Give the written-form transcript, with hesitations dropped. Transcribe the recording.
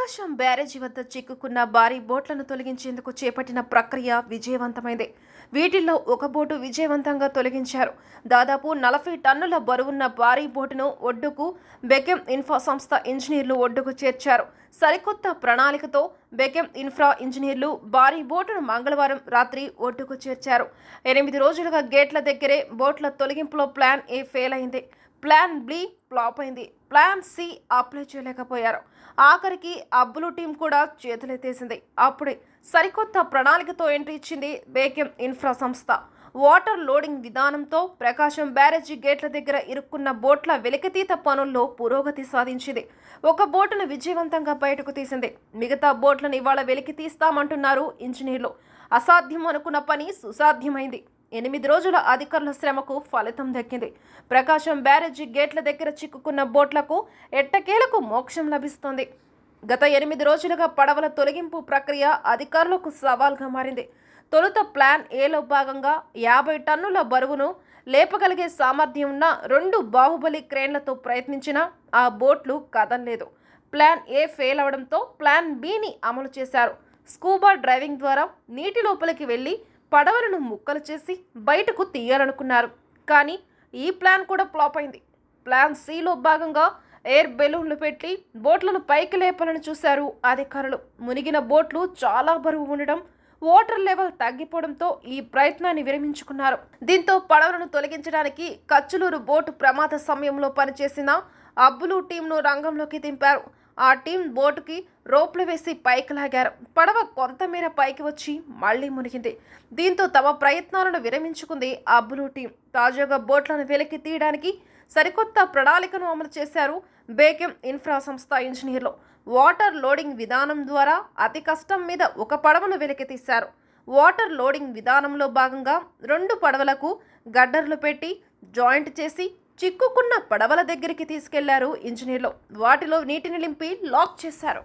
ప్రకాశం బ్యారేజీ వద్ద చిక్కుకున్న భారీ బోట్లను తొలగించేందుకు చేపట్టిన ప్రక్రియ విజయవంతమైంది. వీటిల్లో ఒక బోటు విజయవంతంగా తొలగించారు. దాదాపు 40 టన్నుల బరువున్న భారీ బోటును ఒడ్డుకు బెకెం ఇన్ఫ్రా సంస్థ ఇంజనీర్లు ఒడ్డుకు చేర్చారు. సరికొత్త ప్రణాళికతో బెకెం ఇన్ఫ్రా ఇంజనీర్లు భారీ బోటును మంగళవారం రాత్రి ఒడ్డుకు చేర్చారు. 8 రోజులుగా గేట్ల దగ్గరే బోట్ల తొలగింపులో ప్లాన్ ఏ ఫెయిల్ అయింది. ప్లాన్ బి ఫ్లాప్ అయింది. ప్లాన్ సి అప్లై చేయలేకపోయారు. ఆఖరికి అబ్బులు టీం కూడా చేతులెత్తేసింది. అప్పుడే సరికొత్త ప్రణాళికతో ఎంట్రీ ఇచ్చింది బేకెం ఇన్ఫ్రా సంస్థ. వాటర్ లోడింగ్ విధానంతో ప్రకాశం బ్యారేజీ గేట్ల దగ్గర ఇరుక్కున్న బోట్ల వెలికితీత పనుల్లో పురోగతి సాధించింది. ఒక బోటును విజయవంతంగా బయటకు తీసింది. మిగతా బోట్లను ఇవాళ వెలికి తీస్తామంటున్నారు ఇంజనీర్లు. అసాధ్యం అనుకున్న పని సుసాధ్యమైంది. 8 రోజుల అధికారుల శ్రమకు ఫలితం దక్కింది. ప్రకాశం బ్యారేజీ గేట్ల దగ్గర చిక్కుకున్న బోట్లకు ఎట్టకేలకు మోక్షం లభిస్తోంది. గత 8 రోజులుగా పడవల తొలగింపు ప్రక్రియ అధికారులకు సవాల్గా మారింది. తొలుత ప్లాన్ ఏలో భాగంగా 50 టన్నుల బరువును లేపగలిగే సామర్థ్యం ఉన్న 2 బాహుబలి క్రేన్లతో ప్రయత్నించినా ఆ బోట్లు కదలలేదు. ప్లాన్ ఏ ఫెయిల్ అవడంతో ప్లాన్ బిని అమలు చేశారు. స్కూబా డ్రైవింగ్ ద్వారా నీటి లోపలికి వెళ్లి పడవలను ముక్కలు చేసి బయటకు తీయాలనుకున్నారు. కానీ ఈ ప్లాన్ కూడా ఫ్లాప్ అయింది. ప్లాన్ సిలో భాగంగా ఎయిర్ బెలూన్లు పెట్టి బోట్లను పైకి లేపాలని చూశారు అధికారులు. మునిగిన బోట్లు చాలా బరువు ఉండడం, వాటర్ లెవెల్ తగ్గిపోవడంతో ఈ ప్రయత్నాన్ని విరమించుకున్నారు. దీంతో పడవలను తొలగించడానికి కచ్చులూరు బోటు ప్రమాద సమయంలో పనిచేసిన అబ్బులు టీంను రంగంలోకి దింపారు. ఆ టీం బోటుకి రోప్లు వేసి పైకి లాగారు. పడవ కొంతమేర పైకి వచ్చి మళ్లీ మునిగింది. దీంతో తమ ప్రయత్నాలను విరమించుకుంది అబ్బులు టీం. తాజాగా బోట్లను వెలికి తీయడానికి సరికొత్త ప్రణాళికను అమలు చేశారు బేకెం ఇన్ఫ్రా సంస్థ ఇంజనీర్లు. వాటర్ లోడింగ్ విధానం ద్వారా అతి కష్టం మీద ఒక పడవను వెలికి తీశారు. వాటర్ లోడింగ్ విధానంలో భాగంగా 2 పడవలకు గడ్డర్లు పెట్టి జాయింట్ చేసి చిక్కుకున్న పడవల దగ్గరికి తీసుకెళ్లారు ఇంజనీర్లు. వాటిలో నీటిని నింపి లాక్ చేశారు.